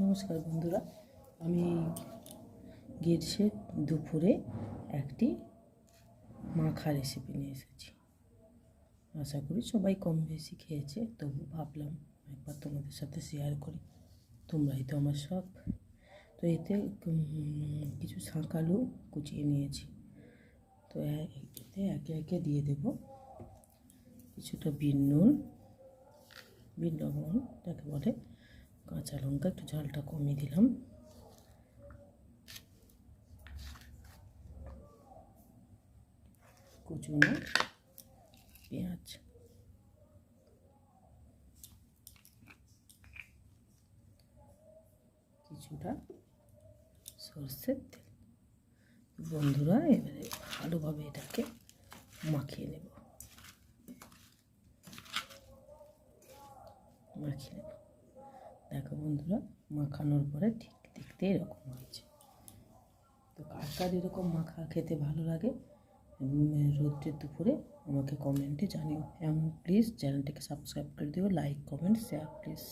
নমস্কার বন্ধুরা, আমি গ্রীষ্মের দুপুরে একটি মাখা রেসিপি নিয়ে এসেছি। আশা করি সবাই কম বেশি খেয়েছে, তবু ভাবলাম একবার তোমাদের সাথে শেয়ার করি। তোমরাই তো আমার সব। তো এতে কিছু শাঁকালু কুচিয়ে নিয়েছি। তো এতে একে একে দিয়ে দেব কিছুটা বিট লবণ যাকে বলে, কাঁচা লঙ্কা, একটু ঝালটা কমিয়ে দিলাম, কুচুনো পেঁয়াজ, কিছুটা সরষের তেল। বন্ধুরা, এবারে ভালোভাবে এটাকে মাখিয়ে নেব। দেখো বন্ধুরা, মাখানোর পরে ঠিক দেখতে এরকম হয়েছে। তো কার কার এরকম মাখা খেতে ভালো লাগে রোদ্রের দুপুরে আমাকে কমেন্টে জানিও। এবং প্লিজ চ্যানেলটিকে সাবস্ক্রাইব করে দিও, লাইক কমেন্ট শেয়ার প্লিজ।